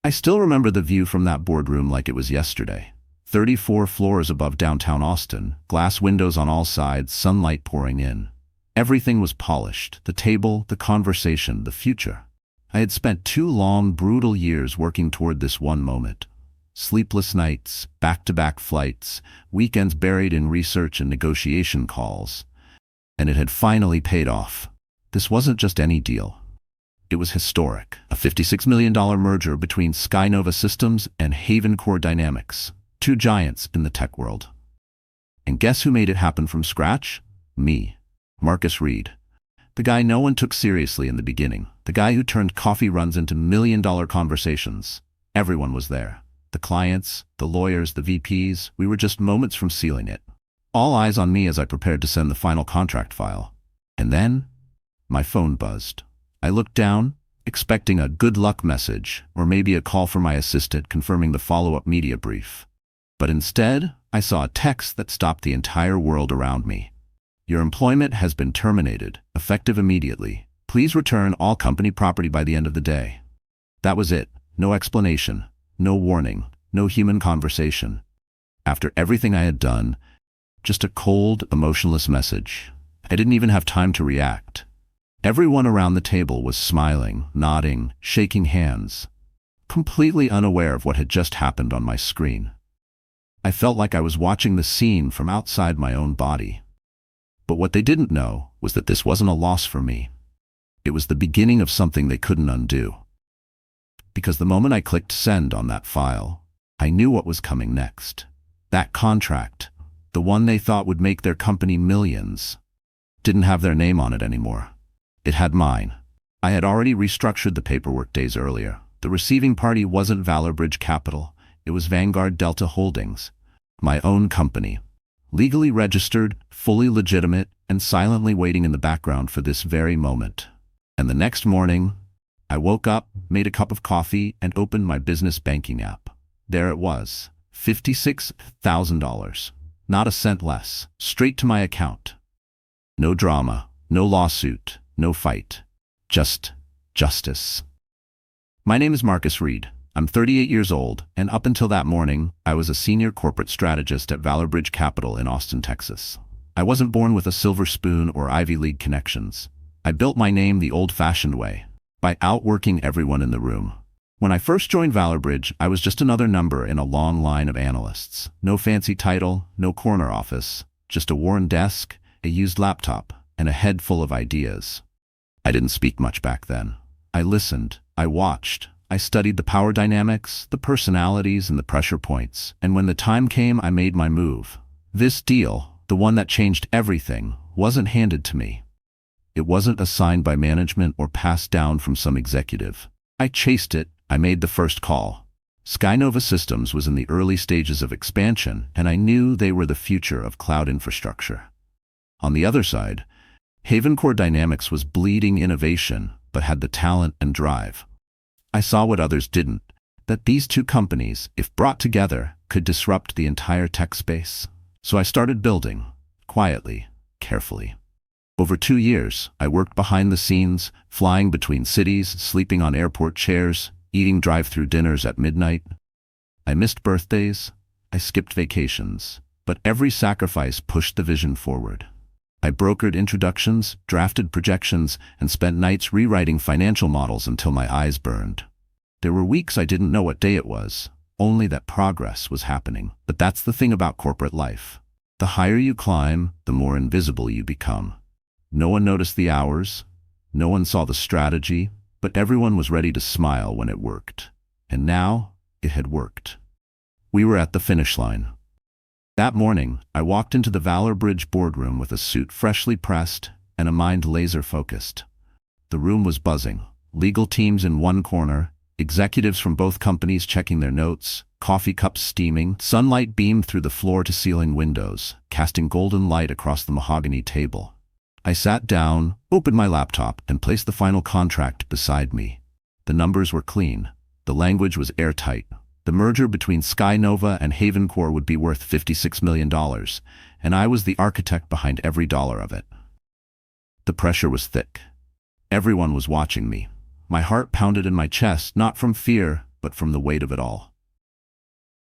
I still remember the view from that boardroom like it was yesterday. 34 floors above downtown Austin, glass windows on all sides, sunlight pouring in. Everything was polished, the table, the conversation, the future. I had spent 2 long, brutal years working toward this one moment. Sleepless nights, back-to-back flights, weekends buried in research and negotiation calls. And it had finally paid off. This wasn't just any deal. It was historic. A $56 million merger between Skynova Systems and Havencore Dynamics, two giants in the tech world. And guess who made it happen from scratch? Me, Marcus Reed. The guy no one took seriously in the beginning. The guy who turned coffee runs into million-dollar conversations. Everyone was there. The clients, the lawyers, the VPs, we were just moments from sealing it. All eyes on me as I prepared to send the final contract file. And then, my phone buzzed. I looked down, expecting a good luck message, or maybe a call from my assistant confirming the follow-up media brief. But instead, I saw a text that stopped the entire world around me. Your employment has been terminated, effective immediately. Please return all company property by the end of the day. That was it. No explanation. No warning, no human conversation. After everything I had done, just a cold, emotionless message. I didn't even have time to react. Everyone around the table was smiling, nodding, shaking hands, completely unaware of what had just happened on my screen. I felt like I was watching the scene from outside my own body. But what they didn't know was that this wasn't a loss for me. It was the beginning of something they couldn't undo. Because the moment I clicked send on that file, I knew what was coming next. That contract, the one they thought would make their company millions, didn't have their name on it anymore. It had mine. I had already restructured the paperwork days earlier. The receiving party wasn't Valor Bridge Capital, it was Vanguard Delta Holdings, my own company. Legally registered, fully legitimate, and silently waiting in the background for this very moment. And the next morning, I woke up, made a cup of coffee, and opened my business banking app. There it was, $56,000. Not a cent less, straight to my account. No drama, no lawsuit, no fight. Just justice. My name is Marcus Reed. I'm 38 years old, and up until that morning, I was a senior corporate strategist at Valor Bridge Capital in Austin, Texas. I wasn't born with a silver spoon or Ivy League connections. I built my name the old-fashioned way, by outworking everyone in the room. When I first joined Valor Bridge, I was just another number in a long line of analysts. No fancy title, no corner office, just a worn desk, a used laptop, and a head full of ideas. I didn't speak much back then. I listened, I watched, I studied the power dynamics, the personalities, and the pressure points, and when the time came, I made my move. This deal, the one that changed everything, wasn't handed to me. It wasn't assigned by management or passed down from some executive. I chased it. I made the first call. Skynova Systems was in the early stages of expansion, and I knew they were the future of cloud infrastructure. On the other side, Havencore Dynamics was bleeding innovation, but had the talent and drive. I saw what others didn't, that these two companies, if brought together, could disrupt the entire tech space. So I started building, quietly, carefully. Over 2 years, I worked behind the scenes, flying between cities, sleeping on airport chairs, eating drive-through dinners at midnight. I missed birthdays, I skipped vacations, but every sacrifice pushed the vision forward. I brokered introductions, drafted projections, and spent nights rewriting financial models until my eyes burned. There were weeks I didn't know what day it was, only that progress was happening. But that's the thing about corporate life. The higher you climb, the more invisible you become. No one noticed the hours, no one saw the strategy, but everyone was ready to smile when it worked. And now, it had worked. We were at the finish line. That morning, I walked into the Valor Bridge boardroom with a suit freshly pressed and a mind laser-focused. The room was buzzing. Legal teams in one corner, executives from both companies checking their notes, coffee cups steaming, sunlight beamed through the floor-to-ceiling windows, casting golden light across the mahogany table. I sat down, opened my laptop, and placed the final contract beside me. The numbers were clean. The language was airtight. The merger between Skynova and Havencore would be worth $56 million, and I was the architect behind every dollar of it. The pressure was thick. Everyone was watching me. My heart pounded in my chest, not from fear, but from the weight of it all.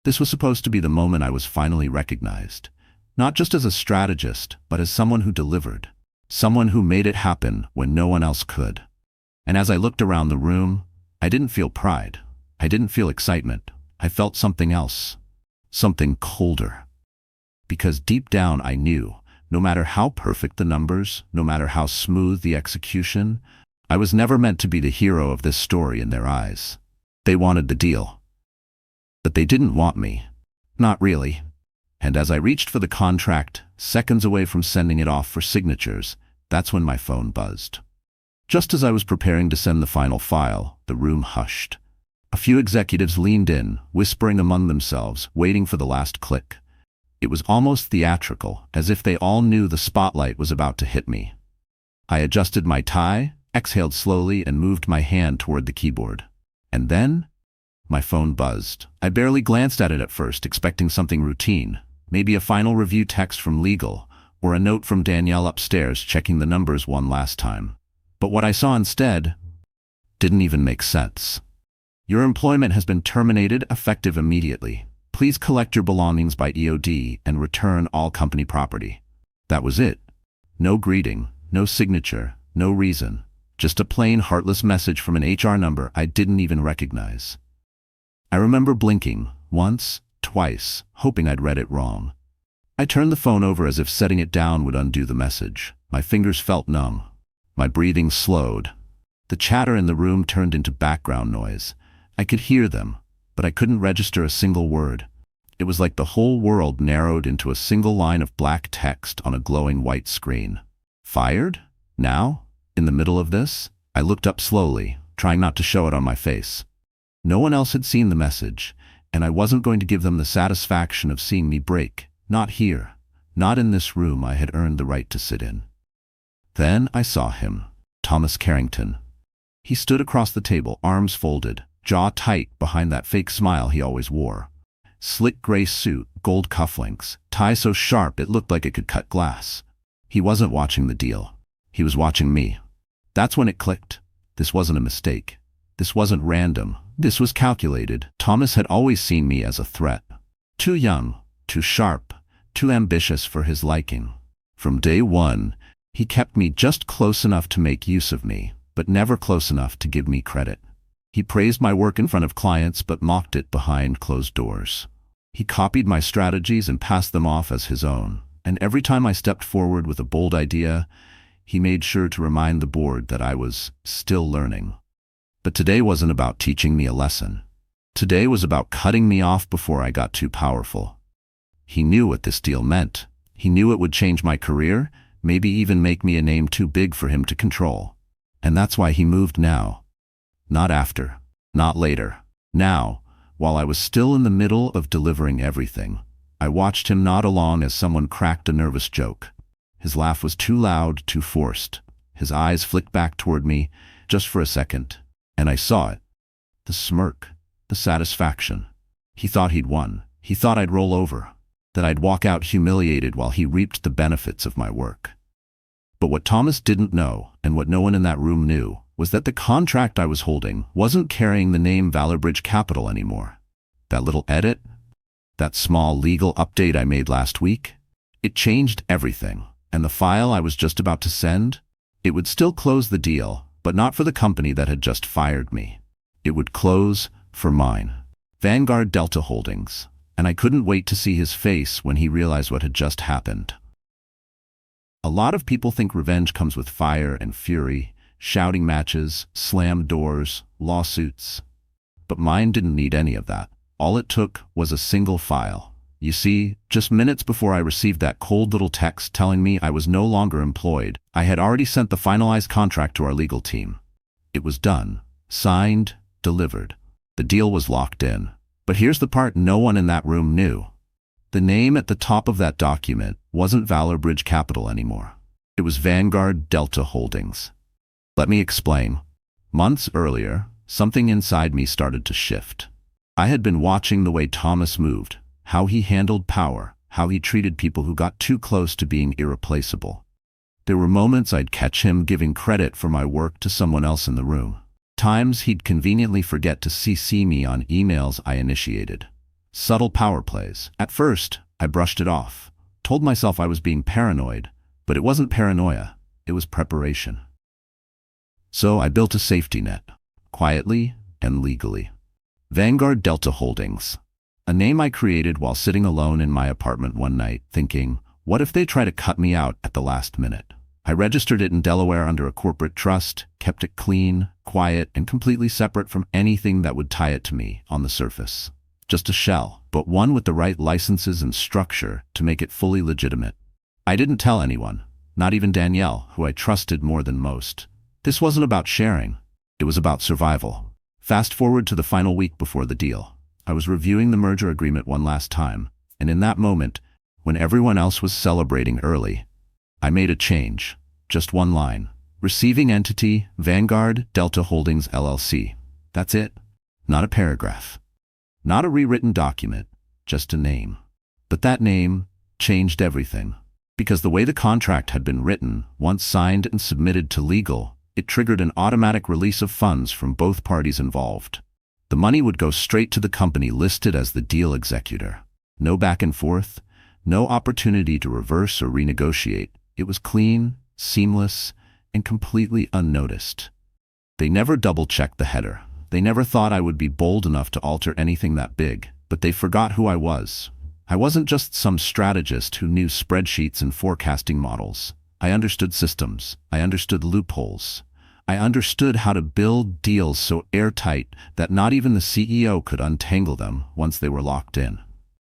This was supposed to be the moment I was finally recognized, not just as a strategist, but as someone who delivered, someone who made it happen when no one else could. And as I looked around the room, I didn't feel pride. I didn't feel excitement. I felt something else, something colder. Because deep down I knew, no matter how perfect the numbers, no matter how smooth the execution, I was never meant to be the hero of this story in their eyes. They wanted the deal. But they didn't want me. Not really. And as I reached for the contract, seconds away from sending it off for signatures, that's when my phone buzzed. Just as I was preparing to send the final file, the room hushed. A few executives leaned in, whispering among themselves, waiting for the last click. It was almost theatrical, as if they all knew the spotlight was about to hit me. I adjusted my tie, exhaled slowly, and moved my hand toward the keyboard. And then, my phone buzzed. I barely glanced at it at first, expecting something routine, maybe a final review text from legal, or a note from Danielle upstairs checking the numbers one last time. But what I saw instead didn't even make sense. Your employment has been terminated, effective immediately. Please collect your belongings by EOD and return all company property. That was it. No greeting, no signature, no reason. Just a plain, heartless message from an HR number I didn't even recognize. I remember blinking, once, twice, hoping I'd read it wrong. I turned the phone over as if setting it down would undo the message. My fingers felt numb. My breathing slowed. The chatter in the room turned into background noise. I could hear them, but I couldn't register a single word. It was like the whole world narrowed into a single line of black text on a glowing white screen. Fired? Now? In the middle of this? I looked up slowly, trying not to show it on my face. No one else had seen the message, and I wasn't going to give them the satisfaction of seeing me break. Not here. Not in this room I had earned the right to sit in. Then I saw him, Thomas Carrington. He stood across the table, arms folded, jaw tight behind that fake smile he always wore. Slick gray suit, gold cufflinks, tie so sharp it looked like it could cut glass. He wasn't watching the deal. He was watching me. That's when it clicked. This wasn't a mistake. This wasn't random. This was calculated. Thomas had always seen me as a threat. Too young, too sharp, too ambitious for his liking. From day one, he kept me just close enough to make use of me, but never close enough to give me credit. He praised my work in front of clients, but mocked it behind closed doors. He copied my strategies and passed them off as his own. And every time I stepped forward with a bold idea, he made sure to remind the board that I was still learning. But today wasn't about teaching me a lesson. Today was about cutting me off before I got too powerful. He knew what this deal meant. He knew it would change my career, maybe even make me a name too big for him to control. And that's why he moved now. Not after. Not later. Now, while I was still in the middle of delivering everything, I watched him nod along as someone cracked a nervous joke. His laugh was too loud, too forced. His eyes flicked back toward me, just for a second, and I saw it. The smirk, the satisfaction. He thought he'd won. He thought I'd roll over, that I'd walk out humiliated while he reaped the benefits of my work. But what Thomas didn't know, and what no one in that room knew, was that the contract I was holding wasn't carrying the name Valorbridge Capital anymore. That little edit, that small legal update I made last week, it changed everything. And the file I was just about to send, it would still close the deal, but not for the company that had just fired me. It would close for mine, Vanguard Delta Holdings, and I couldn't wait to see his face when he realized what had just happened. A lot of people think revenge comes with fire and fury, shouting matches, slammed doors, lawsuits. But mine didn't need any of that. All it took was a single file. You see, just minutes before I received that cold little text telling me I was no longer employed, I had already sent the finalized contract to our legal team. It was done, signed, delivered. The deal was locked in. But here's the part no one in that room knew. The name at the top of that document wasn't Valorbridge Capital anymore. It was Vanguard Delta Holdings. Let me explain. Months earlier, something inside me started to shift. I had been watching the way Thomas moved, how he handled power, how he treated people who got too close to being irreplaceable. There were moments I'd catch him giving credit for my work to someone else in the room. Times he'd conveniently forget to CC me on emails I initiated. Subtle power plays. At first, I brushed it off, told myself I was being paranoid, but it wasn't paranoia, it was preparation. So I built a safety net, quietly and legally. Vanguard Delta Holdings, a name I created while sitting alone in my apartment one night, thinking, what if they try to cut me out at the last minute? I registered it in Delaware under a corporate trust, kept it clean, quiet, and completely separate from anything that would tie it to me on the surface. Just a shell, but one with the right licenses and structure to make it fully legitimate. I didn't tell anyone, not even Danielle, who I trusted more than most. This wasn't about sharing, it was about survival. Fast forward to the final week before the deal. I was reviewing the merger agreement one last time, and in that moment, when everyone else was celebrating early, I made a change. Just one line. Receiving entity, Vanguard Delta Holdings LLC. That's it. Not a paragraph. Not a rewritten document, just a name. But that name changed everything. Because the way the contract had been written, once signed and submitted to legal, it triggered an automatic release of funds from both parties involved. The money would go straight to the company listed as the deal executor. No back and forth, no opportunity to reverse or renegotiate. It was clean, seamless, and completely unnoticed. They never double-checked the header. They never thought I would be bold enough to alter anything that big, but they forgot who I was. I wasn't just some strategist who knew spreadsheets and forecasting models. I understood systems. I understood loopholes. I understood how to build deals so airtight that not even the CEO could untangle them once they were locked in.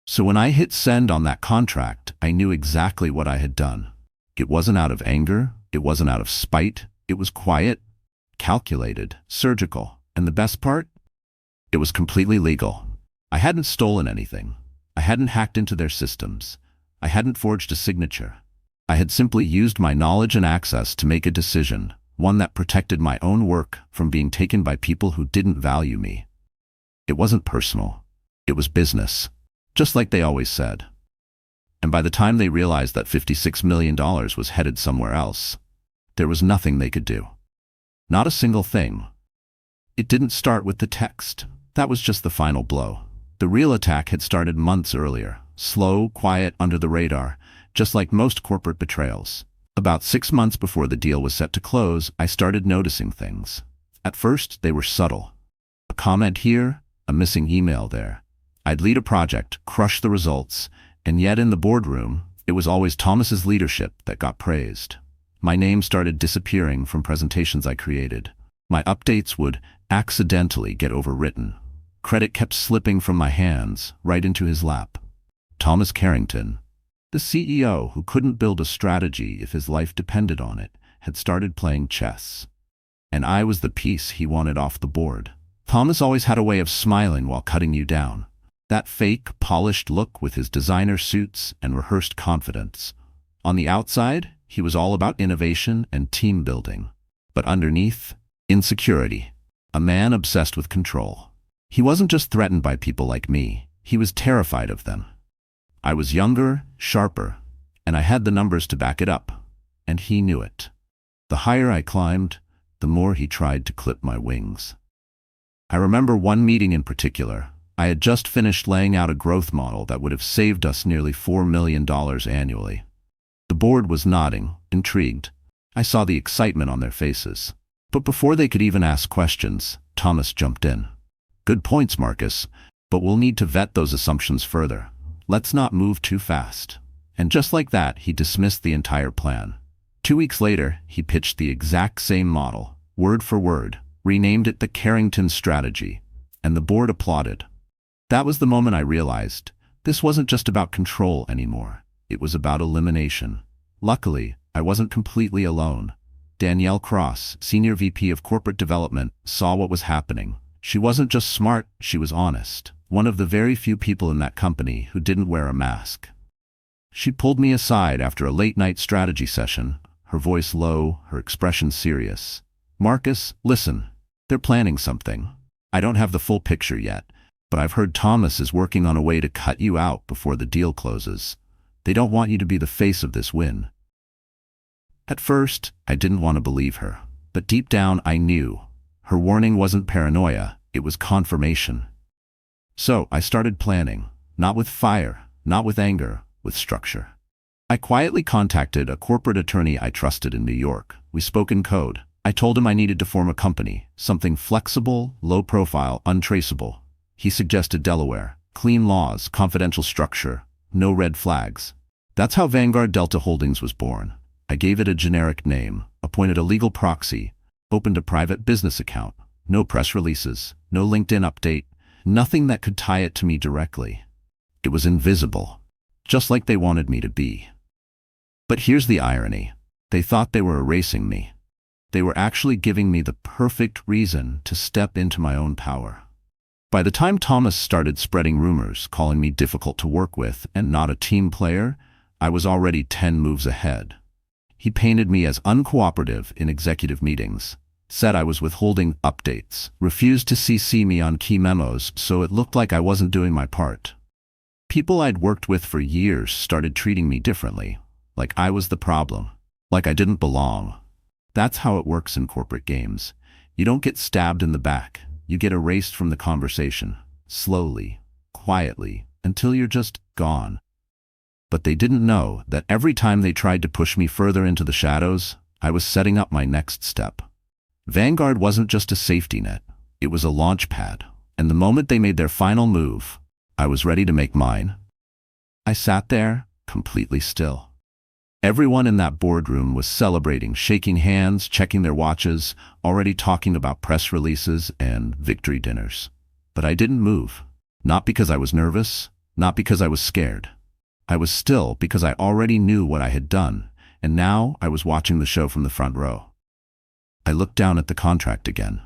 So when I hit send on that contract, I knew exactly what I had done. It wasn't out of anger, it wasn't out of spite, it was quiet, calculated, surgical, and the best part? It was completely legal. I hadn't stolen anything. I hadn't hacked into their systems. I hadn't forged a signature. I had simply used my knowledge and access to make a decision, one that protected my own work from being taken by people who didn't value me. It wasn't personal. It was business, just like they always said. And by the time they realized that $56 million was headed somewhere else, there was nothing they could do. Not a single thing. It didn't start with the text. That was just the final blow. The real attack had started months earlier, slow, quiet, under the radar, just like most corporate betrayals. About 6 months before the deal was set to close, I started noticing things. At first, they were subtle. A comment here, a missing email there. I'd lead a project, crush the results, and yet in the boardroom, it was always Thomas's leadership that got praised. My name started disappearing from presentations I created. My updates would accidentally get overwritten. Credit kept slipping from my hands, right into his lap. Thomas Carrington, the CEO who couldn't build a strategy if his life depended on it, had started playing chess. And I was the piece he wanted off the board. Thomas always had a way of smiling while cutting you down. That fake, polished look with his designer suits and rehearsed confidence. On the outside, he was all about innovation and team building. But underneath, insecurity. A man obsessed with control. He wasn't just threatened by people like me. He was terrified of them. I was younger, sharper, and I had the numbers to back it up. And he knew it. The higher I climbed, the more he tried to clip my wings. I remember one meeting in particular. I had just finished laying out a growth model that would have saved us nearly $4 million annually. The board was nodding, intrigued. I saw the excitement on their faces. But before they could even ask questions, Thomas jumped in. Good points, Marcus, but we'll need to vet those assumptions further. Let's not move too fast. And just like that, he dismissed the entire plan. 2 weeks later, he pitched the exact same model, word for word, renamed it the Carrington Strategy, and the board applauded. That was the moment I realized this wasn't just about control anymore. It was about elimination. Luckily, I wasn't completely alone. Danielle Cross, Senior VP of Corporate Development, saw what was happening. She wasn't just smart, she was honest. One of the very few people in that company who didn't wear a mask. She pulled me aside after a late-night strategy session, her voice low, her expression serious. Marcus, listen, they're planning something. I don't have the full picture yet, but I've heard Thomas is working on a way to cut you out before the deal closes. They don't want you to be the face of this win. At first, I didn't want to believe her, but deep down I knew. Her warning wasn't paranoia, it was confirmation. So I started planning, not with fire, not with anger, with structure. I quietly contacted a corporate attorney I trusted in New York. We spoke in code. I told him I needed to form a company, something flexible, low profile, untraceable. He suggested Delaware, clean laws, confidential structure, no red flags. That's how Vanguard Delta Holdings was born. I gave it a generic name, appointed a legal proxy, opened a private business account. No press releases, no LinkedIn update, nothing that could tie it to me directly. It was invisible, just like they wanted me to be. But here's the irony. They thought they were erasing me. They were actually giving me the perfect reason to step into my own power. By the time Thomas started spreading rumors, calling me difficult to work with and not a team player, I was already 10 moves ahead. He painted me as uncooperative in executive meetings, said I was withholding updates, refused to CC me on key memos so it looked like I wasn't doing my part. People I'd worked with for years started treating me differently, like I was the problem, like I didn't belong. That's how it works in corporate games. You don't get stabbed in the back, you get erased from the conversation, slowly, quietly, until you're just gone. But they didn't know that every time they tried to push me further into the shadows, I was setting up my next step. Vanguard wasn't just a safety net, it was a launch pad, and the moment they made their final move, I was ready to make mine. I sat there, completely still. Everyone in that boardroom was celebrating, shaking hands, checking their watches, already talking about press releases and victory dinners. But I didn't move, not because I was nervous, not because I was scared. I was still because I already knew what I had done, and now I was watching the show from the front row. I looked down at the contract again.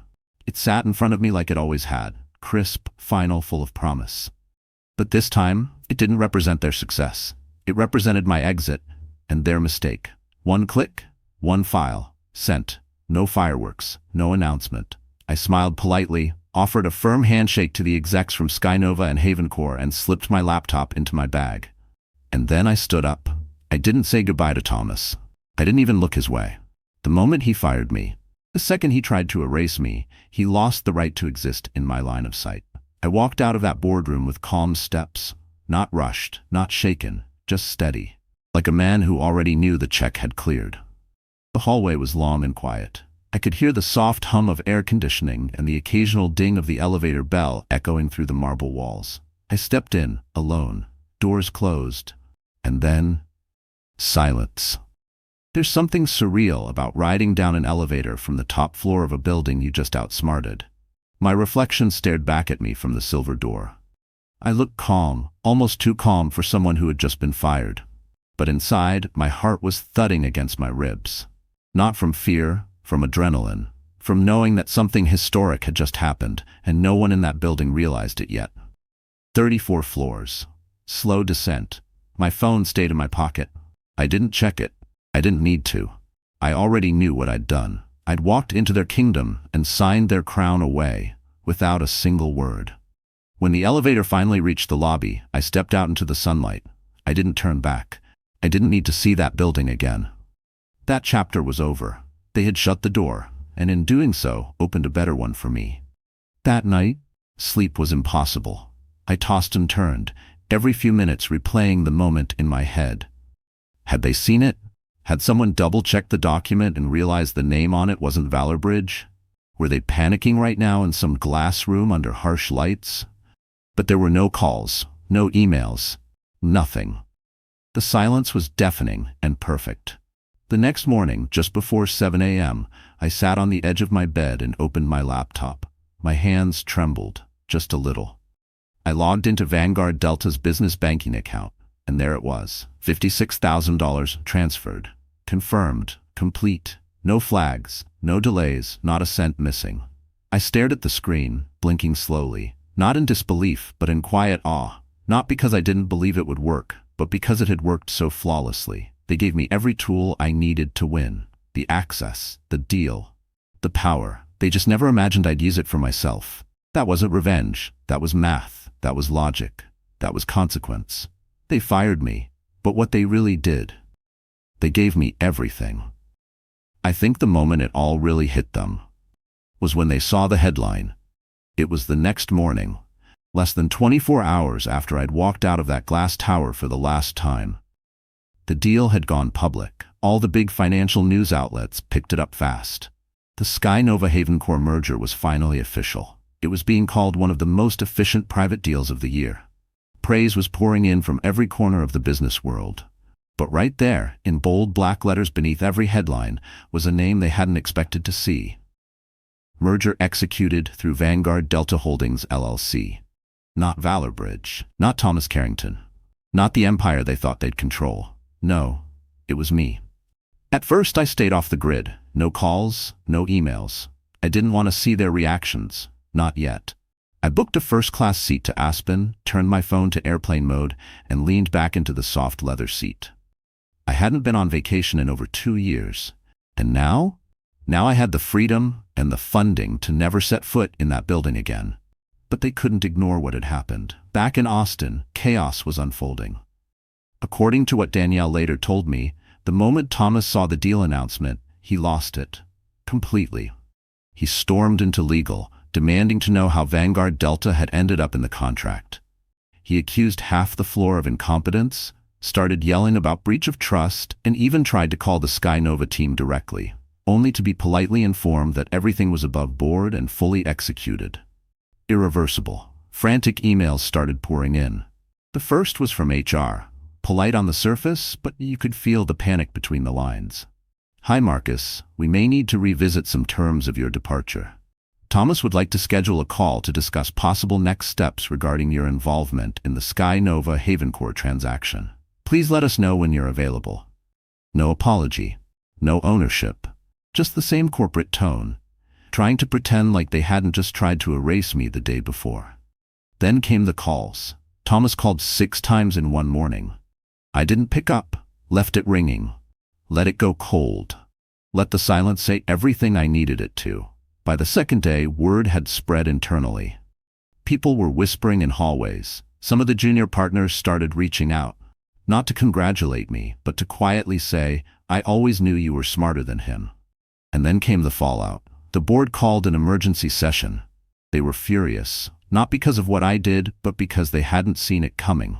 It sat in front of me like it always had, crisp, final, full of promise. But this time, it didn't represent their success. It represented my exit and their mistake. One click, one file, sent. No fireworks, no announcement. I smiled politely, offered a firm handshake to the execs from Skynova and Havencore, and slipped my laptop into my bag. And then I stood up. I didn't say goodbye to Thomas. I didn't even look his way. The moment he fired me, the second he tried to erase me, he lost the right to exist in my line of sight. I walked out of that boardroom with calm steps, not rushed, not shaken, just steady, like a man who already knew the check had cleared. The hallway was long and quiet. I could hear the soft hum of air conditioning and the occasional ding of the elevator bell echoing through the marble walls. I stepped in, alone, doors closed, and then silence. There's something surreal about riding down an elevator from the top floor of a building you just outsmarted. My reflection stared back at me from the silver door. I looked calm, almost too calm for someone who had just been fired. But inside, my heart was thudding against my ribs. Not from fear, from adrenaline, from knowing that something historic had just happened, and no one in that building realized it yet. 34 floors. Slow descent. My phone stayed in my pocket. I didn't check it. I didn't need to. I already knew what I'd done. I'd walked into their kingdom and signed their crown away, without a single word. When the elevator finally reached the lobby, I stepped out into the sunlight. I didn't turn back. I didn't need to see that building again. That chapter was over. They had shut the door, and in doing so, opened a better one for me. That night, sleep was impossible. I tossed and turned, every few minutes replaying the moment in my head. Had they seen it? Had someone double-checked the document and realized the name on it wasn't Valor Bridge? Were they panicking right now in some glass room under harsh lights? But there were no calls, no emails, nothing. The silence was deafening and perfect. The next morning, just before 7 a.m., I sat on the edge of my bed and opened my laptop. My hands trembled, just a little. I logged into Vanguard Delta's business banking account, and there it was, $56,000 transferred, confirmed, complete, no flags, no delays, not a cent missing. I stared at the screen, blinking slowly, not in disbelief, but in quiet awe, not because I didn't believe it would work, but because it had worked so flawlessly. They gave me every tool I needed to win, the access, the deal, the power. They just never imagined I'd use it for myself. That wasn't revenge, that was math. That was logic. That was consequence. They fired me, but what they really did, they gave me everything. I think the moment it all really hit them was when they saw the headline. It was the next morning, less than 24 hours after I'd walked out of that glass tower for the last time. The deal had gone public. All the big financial news outlets picked it up fast. The Sky-Nova Havencore merger was finally official. It was being called one of the most efficient private deals of the year. Praise was pouring in from every corner of the business world. But right there, in bold black letters beneath every headline, was a name they hadn't expected to see. Merger executed through Vanguard Delta Holdings, LLC. Not Valor Bridge, not Thomas Carrington, not the empire they thought they'd control. No, it was me. At first I stayed off the grid. No calls, no emails. I didn't want to see their reactions. Not yet. I booked a first-class seat to Aspen, turned my phone to airplane mode, and leaned back into the soft leather seat. I hadn't been on vacation in over 2 years. And now? Now I had the freedom and the funding to never set foot in that building again. But they couldn't ignore what had happened. Back in Austin, chaos was unfolding. According to what Danielle later told me, the moment Thomas saw the deal announcement, he lost it. Completely. He stormed into legal, demanding to know how Vanguard Delta had ended up in the contract. He accused half the floor of incompetence, started yelling about breach of trust, and even tried to call the Sky-Nova team directly, only to be politely informed that everything was above board and fully executed. Irreversible. Frantic emails started pouring in. The first was from HR. Polite on the surface, but you could feel the panic between the lines. "Hi Marcus, we may need to revisit some terms of your departure. Thomas would like to schedule a call to discuss possible next steps regarding your involvement in the Sky-Nova Havencore transaction. Please let us know when you're available." No apology, no ownership, just the same corporate tone, trying to pretend like they hadn't just tried to erase me the day before. Then came the calls. Thomas called 6 times in one morning. I didn't pick up, left it ringing, let it go cold, let the silence say everything I needed it to. By the second day, word had spread internally. People were whispering in hallways. Some of the junior partners started reaching out, not to congratulate me, but to quietly say, "I always knew you were smarter than him." And then came the fallout. The board called an emergency session. They were furious, not because of what I did, but because they hadn't seen it coming.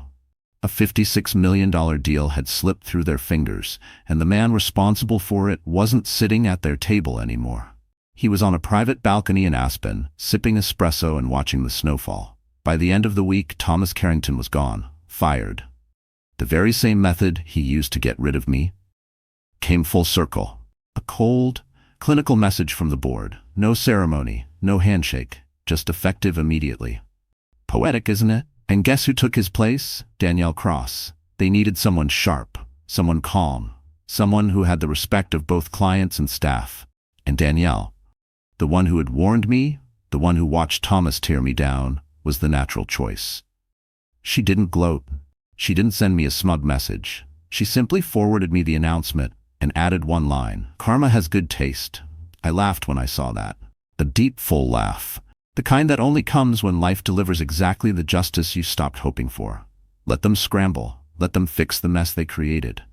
A $56 million deal had slipped through their fingers, and the man responsible for it wasn't sitting at their table anymore. He was on a private balcony in Aspen, sipping espresso and watching the snowfall. By the end of the week, Thomas Carrington was gone, fired. The very same method he used to get rid of me came full circle. A cold, clinical message from the board. No ceremony, no handshake, just effective immediately. Poetic, isn't it? And guess who took his place? Danielle Cross. They needed someone sharp, someone calm, someone who had the respect of both clients and staff. And Danielle, the one who had warned me, the one who watched Thomas tear me down, was the natural choice. She didn't gloat. She didn't send me a smug message. She simply forwarded me the announcement and added one line. "Karma has good taste." I laughed when I saw that. A deep, full laugh. The kind that only comes when life delivers exactly the justice you stopped hoping for. Let them scramble. Let them fix the mess they created.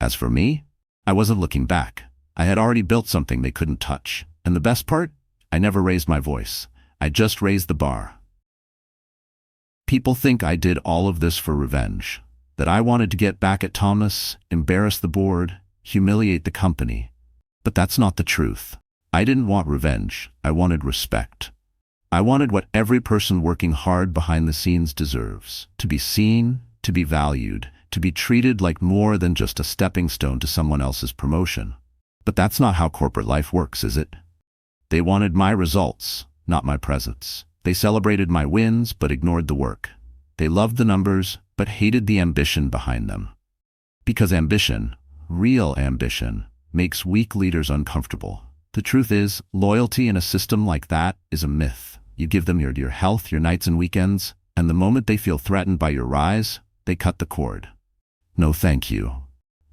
As for me, I wasn't looking back. I had already built something they couldn't touch. And the best part? I never raised my voice. I just raised the bar. People think I did all of this for revenge. That I wanted to get back at Thomas, embarrass the board, humiliate the company. But that's not the truth. I didn't want revenge. I wanted respect. I wanted what every person working hard behind the scenes deserves. To be seen, to be valued, to be treated like more than just a stepping stone to someone else's promotion. But that's not how corporate life works, is it? They wanted my results, not my presence. They celebrated my wins, but ignored the work. They loved the numbers, but hated the ambition behind them. Because ambition, real ambition, makes weak leaders uncomfortable. The truth is, loyalty in a system like that is a myth. You give them your health, your nights and weekends, and the moment they feel threatened by your rise, they cut the cord. No thank you.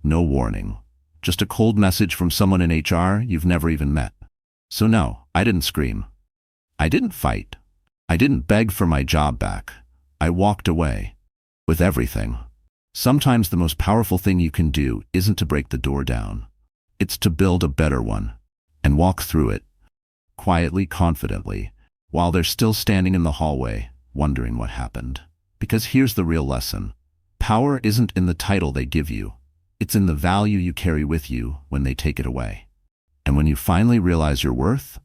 No warning. Just a cold message from someone in HR you've never even met. So no, I didn't scream. I didn't fight. I didn't beg for my job back. I walked away. With everything. Sometimes the most powerful thing you can do isn't to break the door down. It's to build a better one. And walk through it. quietly, confidently, while they're still standing in the hallway, wondering what happened. Because here's the real lesson. Power isn't in the title they give you. It's in the value you carry with you when they take it away. And when you finally realize your worth,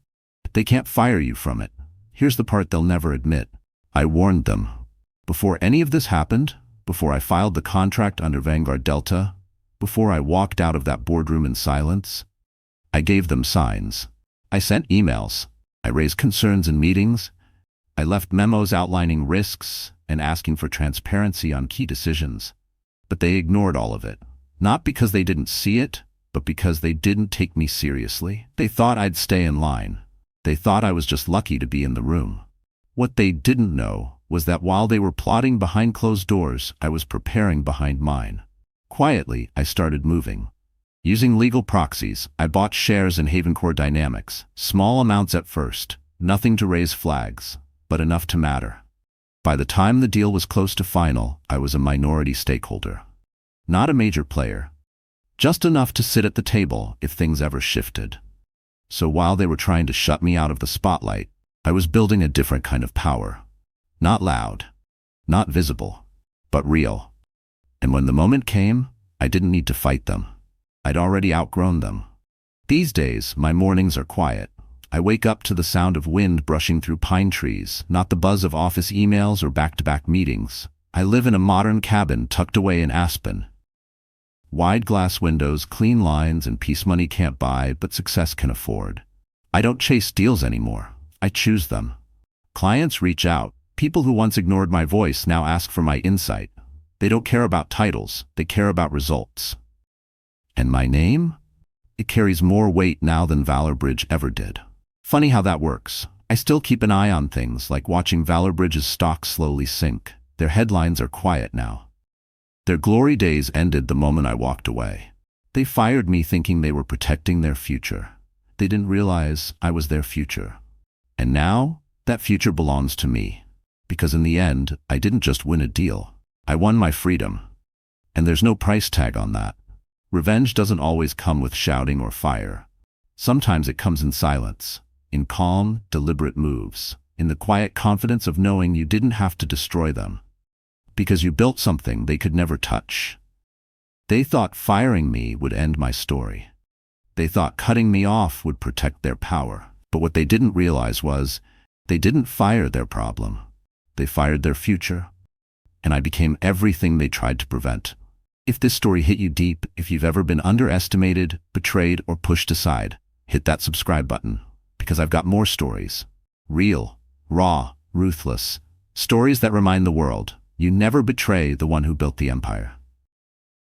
they can't fire you from it. Here's the part they'll never admit. I warned them. Before any of this happened, before I filed the contract under Vanguard Delta, before I walked out of that boardroom in silence, I gave them signs. I sent emails. I raised concerns in meetings. I left memos outlining risks and asking for transparency on key decisions. But they ignored all of it. Not because they didn't see it, but because they didn't take me seriously. They thought I'd stay in line. They thought I was just lucky to be in the room. What they didn't know was that while they were plotting behind closed doors, I was preparing behind mine. Quietly, I started moving. Using legal proxies, I bought shares in Havencore Dynamics, small amounts at first, nothing to raise flags, but enough to matter. By the time the deal was close to final, I was a minority stakeholder. Not a major player. Just enough to sit at the table if things ever shifted. So while they were trying to shut me out of the spotlight, I was building a different kind of power. Not loud, not visible, but real. And when the moment came, I didn't need to fight them. I'd already outgrown them. These days, my mornings are quiet. I wake up to the sound of wind brushing through pine trees, not the buzz of office emails or back-to-back meetings. I live in a modern cabin tucked away in Aspen. Wide glass windows, clean lines, and peace money can't buy, but success can afford. I don't chase deals anymore. I choose them. Clients reach out. People who once ignored my voice now ask for my insight. They don't care about titles. They care about results. And my name? It carries more weight now than Valor Bridge ever did. Funny how that works. I still keep an eye on things, like watching Valor Bridge's stock slowly sink. Their headlines are quiet now. Their glory days ended the moment I walked away. They fired me thinking they were protecting their future. They didn't realize I was their future. And now, that future belongs to me. Because in the end, I didn't just win a deal. I won my freedom. And there's no price tag on that. Revenge doesn't always come with shouting or fire. Sometimes it comes in silence, in calm, deliberate moves, in the quiet confidence of knowing you didn't have to destroy them. Because you built something they could never touch. They thought firing me would end my story. They thought cutting me off would protect their power. But what they didn't realize was, they didn't fire their problem. They fired their future. And I became everything they tried to prevent. If this story hit you deep, if you've ever been underestimated, betrayed, or pushed aside, hit that subscribe button. Because I've got more stories. Real, raw, ruthless. Stories that remind the world, you never betray the one who built the empire.